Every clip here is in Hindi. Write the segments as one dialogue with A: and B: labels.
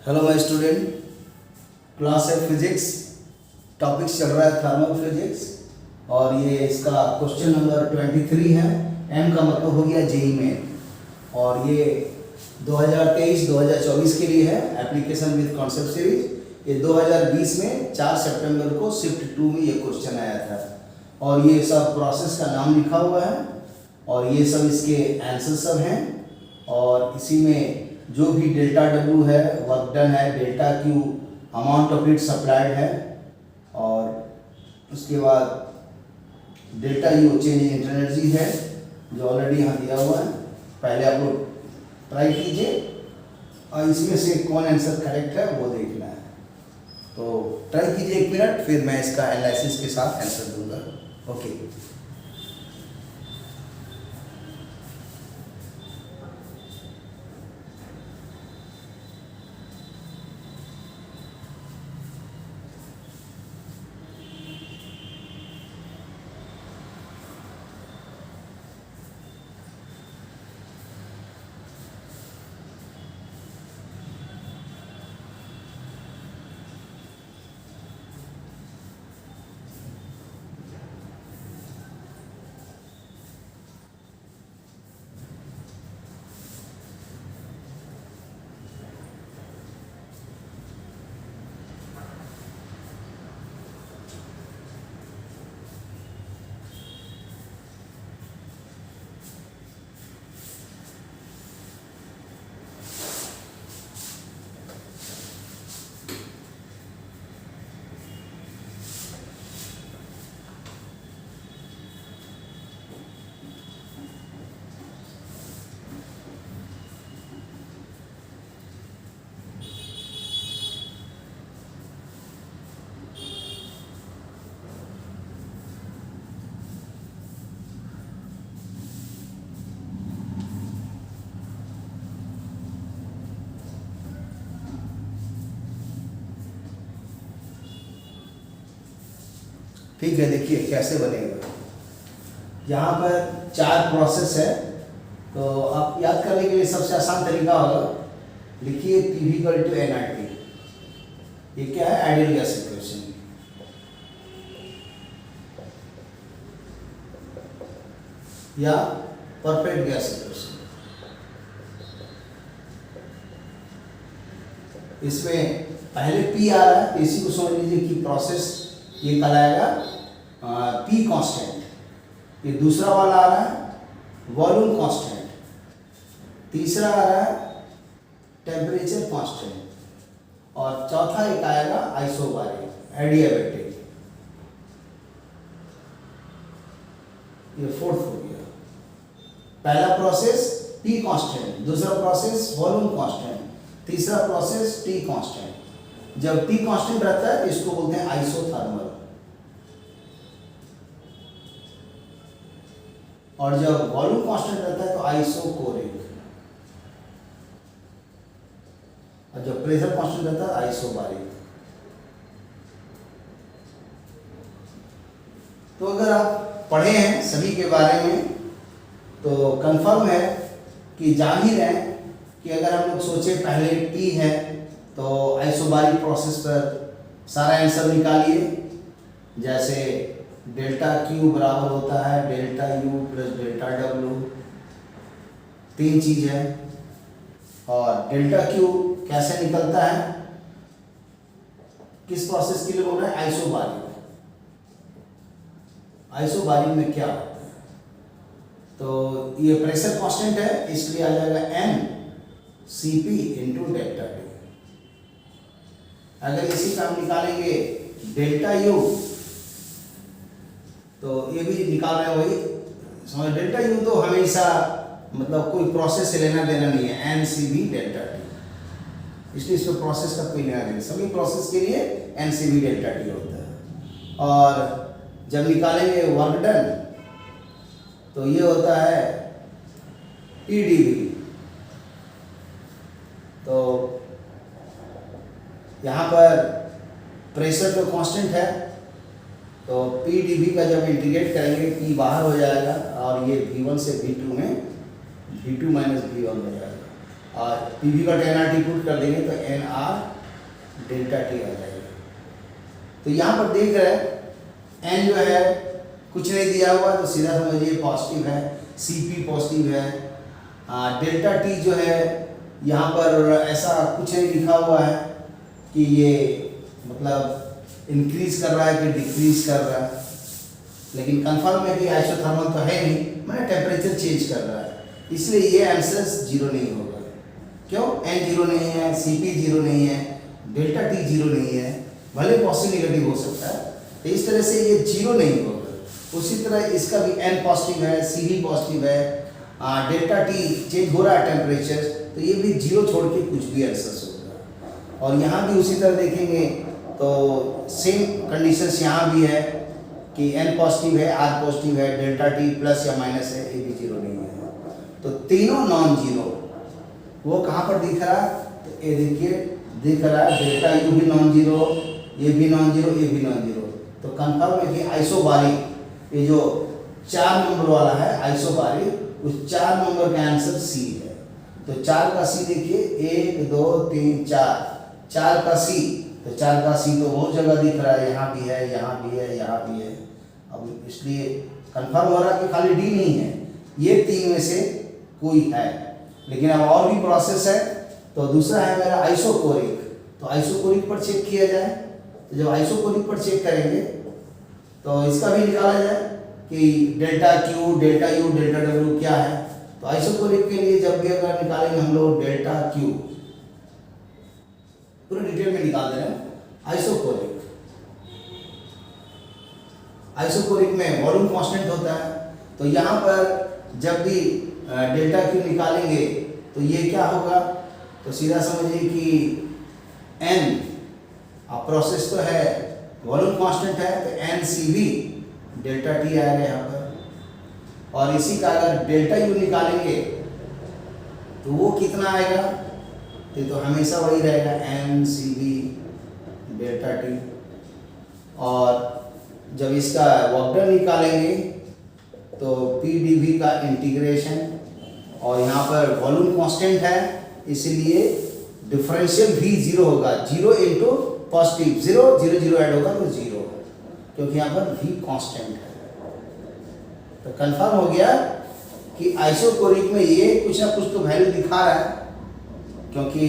A: हेलो माय स्टूडेंट, क्लास है फिजिक्स। टॉपिक चल रहा है थर्मल फिजिक्स और ये इसका क्वेश्चन नंबर 23 है। एम का मतलब हो गया जेई मेन और ये 2023-2024 के लिए है। Application with concept series. ये 2020 में 4 सितंबर को शिफ्ट 2 में ये क्वेश्चन आया था और ये सब प्रोसेस का नाम लिखा हुआ है और ये सब इसके आंसर सब हैं। और इसी में जो भी डेल्टा डब्ल्यू है वर्क डन है, delta Q amount of heat supplied है और उसके बाद delta U change in energy है जो ऑलरेडी यहाँ दिया हुआ है। पहले आप लोग ट्राई कीजिए और इसमें से कौन आंसर करेक्ट है वो देखना है। तो ट्राई कीजिए 1 मिनट, फिर मैं इसका एनालिसिस के साथ आंसर दूंगा। ओके। ठीक है, देखिए कैसे बनेगा। यहाँ पर 4 प्रोसेस है तो आप याद करने के लिए सबसे आसान तरीका होगा, लिखिए P v = nRT। ये क्या है? Ideal gas equation. या परफेक्ट गैस इक्वेशन। इसमें पहले P आ रहा है तो इसी को समझ लीजिए कि प्रोसेस ये कहलाएगा P कांस्टेंट। ये दूसरा वाला आ रहा है वॉल्यूम कांस्टेंट, तीसरा आ रहा है टेम्परेचर कांस्टेंट और चौथा एक आएगा आइसोबारिक एडियाबैटिक। ये फोर्थ हो गया। पहला प्रोसेस P कांस्टेंट, दूसरा प्रोसेस वॉल्यूम कांस्टेंट, तीसरा प्रोसेस T कांस्टेंट। जब T कांस्टेंट रहता है तो इसको बोलते हैं आइसोथर्मल और जब वॉल्यूम कांस्टेंट रहता है तो आइसोकोरिक और जब प्रेशर कांस्टेंट रहता है आइसोबारिक। तो अगर आप पढ़े हैं सभी के बारे में तो कंफर्म है कि जाहिर है कि अगर हम लोग सोचे पहले T है तो आइसोबारिक प्रोसेस पर सारा आंसर निकालिए। जैसे डेल्टा Q बराबर होता है delta U plus delta W, 3 चीज है। और डेल्टा Q कैसे निकलता है, किस प्रोसेस के लिए बोल रहे हैं? आइसोबारिक। आइसोबारिक में क्या होता है? तो ये प्रेशर कांस्टेंट है इसलिए आ जाएगा mCp × डेल्टा T। अगर इसी का हम निकालेंगे डेल्टा U तो ये भी निकाल रहे हैं वही समझ। डेल्टा U तो हमेशा मतलब कोई प्रोसेस से लेना देना नहीं है, NCV डेल्टा T, इसलिए इसमें प्रोसेस का कोई लेना देना। सभी प्रोसेस के लिए NCV डेल्टा T होता है। और जब निकालेंगे वर्क डन तो ये होता है PdV। तो यहाँ पर प्रेशर तो कांस्टेंट है तो PdV का जब इंटीग्रेट करेंगे P बाहर हो जाएगा और ये V1 से V2 में V2 - V1 हो जाएगा। और पीवी का 10RT पुट कर देंगे तो NR डेल्टा टी आ जाएगा। तो यहाँ पर देख रहे हैं एन जो है कुछ नहीं दिया हुआ तो सीधा समझिए पॉजिटिव है, CP पॉजिटिव है। डेल्टा टी जो है यहाँ पर ऐसा कुछ नहीं लिखा हुआ है कि ये मतलब इंक्रीज कर रहा है कि डिक्रीज कर रहा है, लेकिन कंफर्म है कि आइसोथर्मल तो है नहीं, मैंने टेम्परेचर चेंज कर रहा है, इसलिए ये आंसर जीरो नहीं होगा। क्यों? एन जीरो नहीं है, CP जीरो नहीं है, डेल्टा टी जीरो नहीं है, भले पॉजिटिव नेगेटिव हो सकता है, तो इस तरह से ये जीरो नहीं होगा। उसी तरह इसका भी एन पॉजिटिव है, CP पॉजिटिव है, डेल्टा टी चेंज हो रहा है टेम्परेचर, तो ये भी जीरो छोड़ के कुछ भी आंसर होगा। और यहाँ भी उसी तरह देखेंगे तो सेम कंडीशंस यहाँ भी है कि एन पॉजिटिव है, R पॉजिटिव है, डेल्टा टी प्लस या माइनस है, ये भी जीरो नहीं है। तो तीनों नॉन जीरो वो कहाँ पर दिख रहा है? तो ये देखिए दिख रहा है डेल्टा यू भी नॉन जीरो, ये भी नॉन जीरो, ये भी नॉन जीरो। तो कंफर्म है कि आइसोबारिक ये जो 4 नंबर वाला है आइसोबारिक, उस 4 नंबर का आंसर C है। तो 4 का C देखिए 1 2 3 4, 4 का C, तो 4 का C तो बहुत जगह दिख रहा है, यहाँ भी है, यहाँ भी है, यहाँ भी है। अब इसलिए कंफर्म हो रहा है कि खाली D नहीं है, ये 3 में से कोई है। लेकिन अब और भी प्रोसेस है, तो दूसरा है मेरा आइसोकोरिक। तो आइसोकोरिक पर चेक किया जाए, तो जब आइसोकोरिक पर चेक करेंगे तो इसका भी निकाला जाए कि delta Q, delta U, delta W क्या है। तो आइसोकोरिक के लिए जब भी अगर निकालेंगे हम लोग डेल्टा Q, पूरे डिटेल में निकाल दे रहे हैं। आइसोकोरिक में वॉल्यूम कांस्टेंट होता है, तो यहाँ पर जब भी डेल्टा Q निकालेंगे तो ये क्या होगा? तो सीधा समझिए कि N प्रोसेस तो है, वॉल्यूम कांस्टेंट है, तो NCV डेल्टा टी आएगा यहाँ पर। और इसी का अगर डेल्टा U निकालेंगे तो वो कितना आएगा? तो हमेशा वही रहेगा NCV डेल्टा टी। और जब इसका वर्क डन निकालेंगे तो PdV का इंटीग्रेशन, और यहाँ पर वॉल्यूम कांस्टेंट है इसलिए डिफरेंशियल भी जीरो होगा, 0 इंटू पॉजिटिव 0, 0 0 ऐड होगा तो जीरो, क्योंकि यहाँ पर V कांस्टेंट है। तो कंफर्म हो गया कि आइसोकोरिक में ये कुछ ना कुछ तो वैल्यू दिखा रहा है, क्योंकि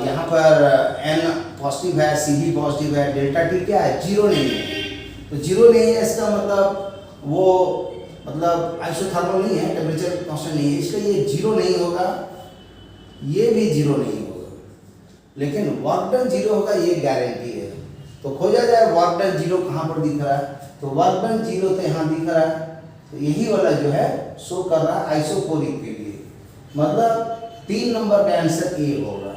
A: यहाँ पर N पॉजिटिव है, CB पॉजिटिव है, डेल्टा टी क्या है? जीरो नहीं है। तो जीरो नहीं है इसका मतलब वो मतलब आइसोथर्मल नहीं है, टेम्परेचर कांस्टेंट नहीं है, इसलिए ये जीरो नहीं होगा, ये भी जीरो नहीं होगा, लेकिन वर्क डन जीरो होगा ये गारंटी है। तो खोजा जाए वर्क डन जीरो कहाँ पर दिख रहा है? तो वर्क डन जीरो तो यहाँ दिख रहा है, तो यही वाला जो है शो कर रहा है आइसोकोरिक के लिए, मतलब 3 नंबर का आंसर A होगा।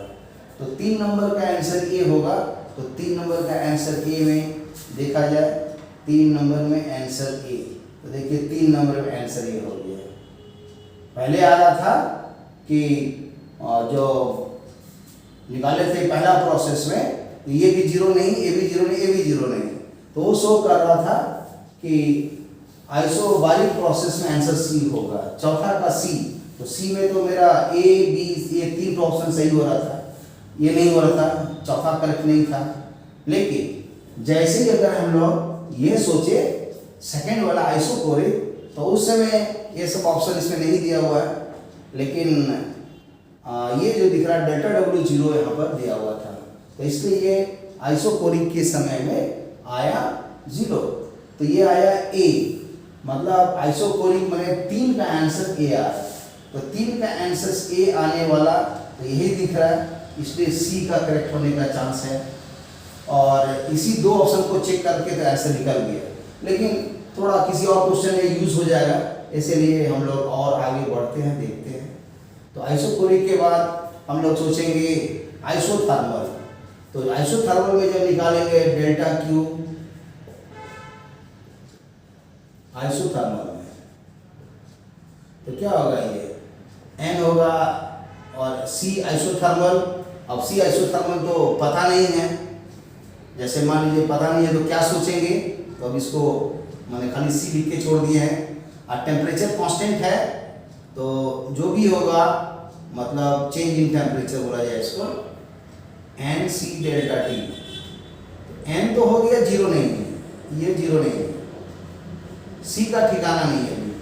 A: तो 3 नंबर का आंसर A होगा, तो 3 नंबर का आंसर A में देखा जाए, 3 नंबर में आंसर A, तो देखिए 3 नंबर में आंसर A हो गया। पहले आ रहा था कि जो निकाले थे पहला प्रोसेस में, तो ये भी जीरो नहीं, ये भी जीरो नहीं, ये भी जीरो नहीं, तो वो शो कर रहा था कि आइसोबारिक प्रोसेस में आंसर C होगा। चौथा का C, तो C में तो मेरा A, B, ये 3 ऑप्शन सही हो रहा था, ये नहीं हो रहा था, चौथा करेक्ट नहीं था। लेकिन जैसे ही अगर हम लोग ये सोचे सेकेंड वाला आइसोकोरिक, तो उस समय ये सब ऑप्शन इसमें नहीं दिया हुआ है, लेकिन ये जो दिख रहा है डेल्टा W जीरो यहाँ पर दिया हुआ था, तो इसलिए ये आइसोकोरिक के समय में आया जीरो। तो ये आया A, मतलब आइसोकोरिक में 3 का आंसर A आ रहा है, तो 3 का आंसर A आने वाला तो यही दिख रहा है, इसलिए C का करेक्ट होने का चांस है। और इसी 2 ऑप्शन को चेक करके तो आंसर निकल गया, लेकिन थोड़ा किसी और क्वेश्चन में यूज हो जाएगा, इसलिए हम लोग और आगे बढ़ते हैं, देखते हैं। तो आइसोकोरिक के बाद हम लोग सोचेंगे आइसोथर्मल। तो आइसोथर्मल में जब निकालेंगे डेल्टा Q आइसोथर्मल में, तो क्या होगा? ये N होगा और C आइसोथर्मल। अब C आइसोथर्मल तो पता नहीं है, जैसे मान लीजिए पता नहीं है तो क्या सोचेंगे? तो अब इसको मैंने खाली C लिख के छोड़ दिए हैं। और टेम्परेचर कांस्टेंट है, तो जो भी होगा मतलब चेंज इन टेम्परेचर बोला जाए इसको, n C delta T. N तो हो गया, जीरो नहीं है, ये जीरो नहीं है, सी का ठिकाना नहीं है अभी,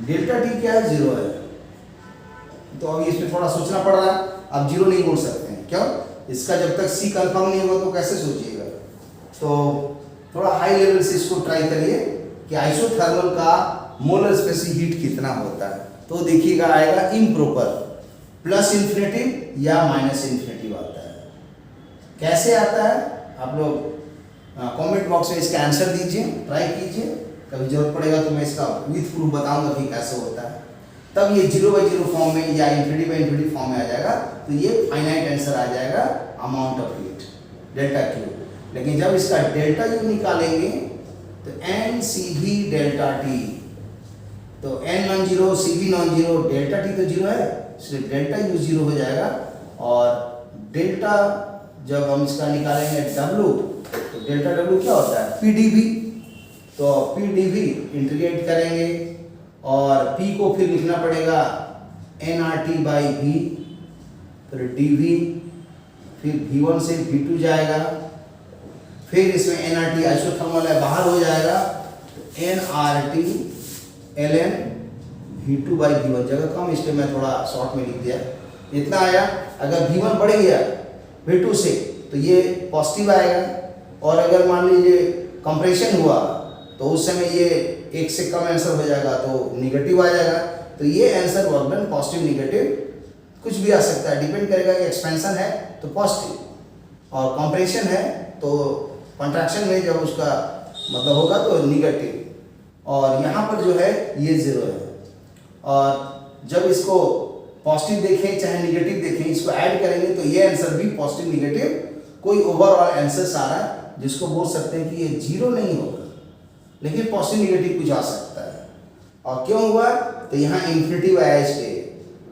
A: डेल्टा टी क्या है, जीरो है। तो अभी इसमें थोड़ा सोचना पड़ रहा है, आप जीरो नहीं बोल सकते हैं, क्यों? इसका जब तक सी कंफर्म नहीं होगा तो कैसे सोचिएगा। तो थोड़ा हाई लेवल से इसको ट्राई करिए कि आइसोथर्मल का मोलर स्पेसिफिक हीट कितना होता है। तो देखिएगा आएगा इम्प्रॉपर, प्लस इन्फिनेटिव या माइनस इन्फिनेटिव आता है। कैसे आता है आप लोग कमेंट बॉक्स में इसका आंसर दीजिए, ट्राई कीजिए, कभी जरूरत पड़ेगा तो मैं इसका विथ प्रूफ बताऊंगा कि कैसे होता है। तब ये 0/0 फॉर्म में या इन्फिनिटी/इन्फिनिटी फॉर्म में आ जाएगा, तो ये फाइनाइट आंसर आ जाएगा amount of heat delta Q. लेकिन जब इसका डेल्टा यू निकालेंगे तो एन सी भी डेल्टा टी, तो एन नॉन जीरो, सी भी नॉन जीरो, डेल्टा टी तो जीरो है, इसलिए डेल्टा यू जीरो हो जाएगा। और डेल्टा जब हम इसका निकालेंगे डब्लू, तो डेल्टा डब्लू क्या होता है, पी डी वी। तो पी डी वी इंटीग्रेट करेंगे और P को फिर लिखना पड़ेगा nRT/V, फिर dV, फिर V1 से V2 जाएगा, फिर इसमें nRT आइसोथर्मल है बाहर हो जाएगा, nRT ln V2/V1, जगह कम इसलिए मैं थोड़ा शॉर्ट में लिख दिया, इतना आया। अगर V1 बढ़ गया V2 से तो ये पॉजिटिव आएगा, और अगर मान लीजिए कंप्रेशन हुआ तो उस समय ये एक से कम आंसर हो जाएगा तो निगेटिव आ जाएगा। तो ये answer work done positive negative कुछ भी आ सकता है, डिपेंड करेगा कि एक्सपेंशन है तो पॉजिटिव और कंप्रेशन है तो कंट्रैक्शन में जब उसका मतलब होगा तो निगेटिव। और यहाँ पर जो है ये जीरो है, और जब इसको पॉजिटिव देखें चाहे निगेटिव देखें, इसको ऐड करेंगे तो ये आंसर भी पॉजिटिव निगेटिव कोई ओवरऑल आंसर आ रहा है जिसको बोल सकते हैं कि ये जीरो नहीं होगा, लेकिन पॉजिटिव निगेटिव कुछ आ सकता है। और क्यों हुआ, तो यहाँ इन्फिनिटिव आया इसलिए,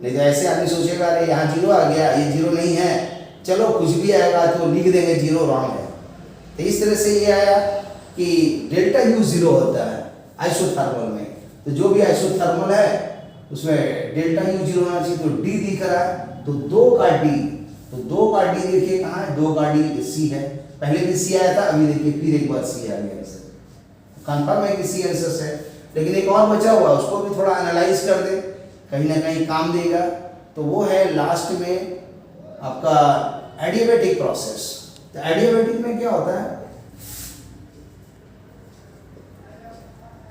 A: नहीं तो ऐसे आदमी सोचेगा अरे यहाँ जीरो आ गया, ये जीरो नहीं है, चलो कुछ भी आएगा तो लिख देंगे जीरो रॉन्ग है। तो इस तरह से ये आया कि डेल्टा यू जीरो होता है आइसोथर्मल में। तो जो भी आइसोथर्मल है उसमें डेल्टा यू जीरो होना चाहिए, तो डी दिख रहा है, तो दो का डी, तो दो का डी देखिए कहाँ है, दो का डी सी है, पहले भी सी आया था, अभी देखिए फिर एक बार सी आ गया आंसर, कंफर्म है कि सी आंसर है। लेकिन एक और बचा हुआ उसको भी थोड़ा एनालाइज कर दे, कहीं ना कहीं काम देगा। तो वो है लास्ट में आपका एडियाबैटिक प्रोसेस। तो एडियाबैटिक में क्या होता है,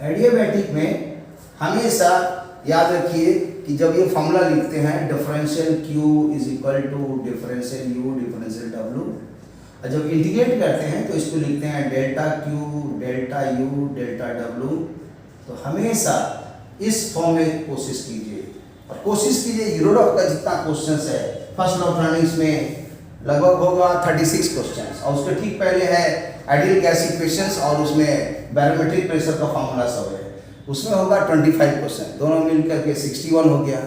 A: एडियाबैटिक में हमेशा याद रखिए कि जब ये फॉर्मूला लिखते हैं differential Q is equal to differential U differential W, और जब इंटीग्रेट करते हैं तो इसको लिखते हैं delta Q delta U delta W। तो हमेशा इस फॉर्म में कोशिश कीजिए, और कोशिश कीजिए यूरोडॉक का जितना क्वेश्चंस है फर्स्ट लॉ ऑफ रनिंग्स में लगभग होगा 36 क्वेश्चंस, और उसके ठीक पहले है आइडियल गैस इक्वेशंस और उसमें बैरोमेट्रिक प्रेशर का फॉर्मूला सब है, उसमें होगा 25%, दोनों मिलकर के 61 हो गया।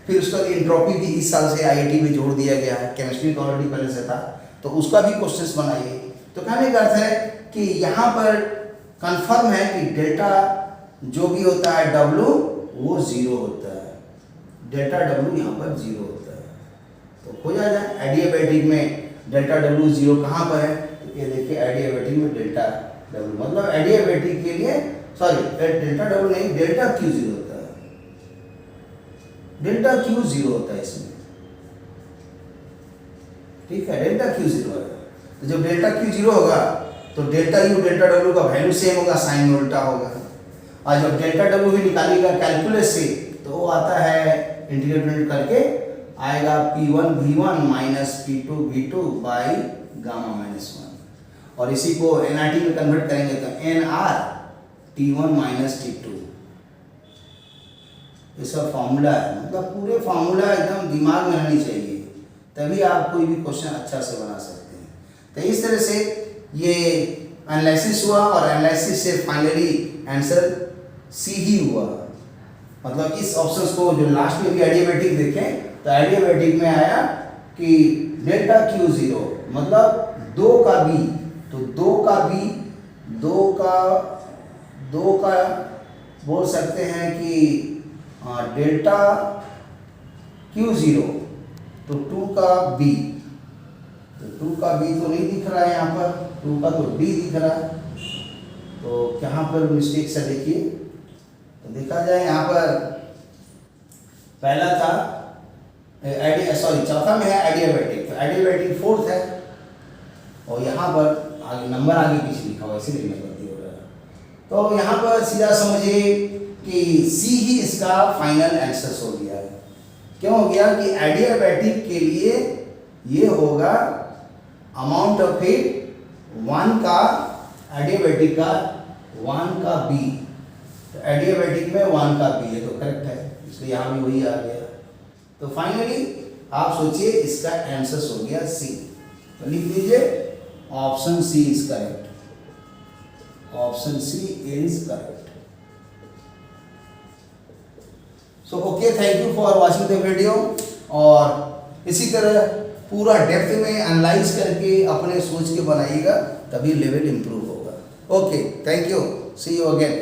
A: फिर उसका इंट्रोपी भी इस साल से IIT में जोड़ दिया गया है, केमिस्ट्री का ऑलरेडी पहले से था, तो उसका भी क्वेश्चंस बनाइए। तो कहने का अर्थ है कि यहाँ पर कंफर्म है कि डेल्टा जो भी होता है W वो जीरो होता है, डेल्टा W यहाँ पर जीरो होता है। तो हो जाए एडियाबैटिक में डेल्टा W जीरो कहाँ पर है, तो ये देखिए एडियाबैटिक में डेल्टा W, मतलब एडियाबैटिक के लिए सॉरी डेल्टा W नहीं, डेल्टा Q जीरो होता है, डेल्टा Q जीरो होता है इसमें, ठीक है, डेल्टा Q जीरो है। तो जब डेल्टा Q जीरो होगा तो डेल्टा U डेल्टा W का वैल्यू सेम होगा, साइन उल्टा होगा। और जब डेल्टा W भी निकालिएगा कैलकुलस से तो वो आता है इंटीग्रेट करके आएगा P1 V1 minus P2 V2 by gamma minus 1, और इसी को nRT में कन्वर्ट करेंगे तो nR T1 माइनस T2। इसका फॉर्मूला है, मतलब पूरे फॉर्मूला एकदम दिमाग में रहनी चाहिए, तभी आप कोई भी क्वेश्चन अच्छा से बना सकते हैं। तो इस तरह से ये एनालिसिस हुआ, और एनालिसिस से फाइनली आंसर सी ही हुआ। मतलब इस ऑप्शंस को जो लास्ट में भी एडियाबैटिक देखें तो एडियाबैटिक में आया कि डेल्टा Q जीरो, मतलब दो का B, तो दो का B, दो का बोल सकते हैं कि डेल्टा Q जीरो तो 2 का बी, तो 2 का बी तो नहीं दिख रहा है यहाँ पर, 2 का तो डी दिख रहा है। तो कहाँ पर मिस्टेक से देखिए, तो देखा जाए यहाँ पर पहला था चौथा में है एडियाबैटिक, तो एडियाबैटिक 4th है, और यहाँ पर आगे नंबर आगे पीछे लिखा हुआ इसीलिए गलती हो रहा है। तो यहाँ पर सीधा समझिए कि सी ही इसका फाइनल आंसर हो गया है। क्यों हो गया कि एडियाबैटिक के लिए ये होगा अमाउंट ऑफ हिट 1 का, एडियाबैटिक का 1 का बी, तो एडियाबैटिक में 1 का बी है, तो करेक्ट है, इसलिए यहाँ भी वही आ गया। तो फाइनली आप सोचिए इसका आंसर हो गया सी, तो लिख लीजिए option C is correct, option C is correct. So okay, thank you for watching the video, और इसी तरह पूरा डेप्थ में एनालाइज करके अपने सोच के बनाइएगा, तभी लेवल इंप्रूव होगा। Okay, thank you, see you again.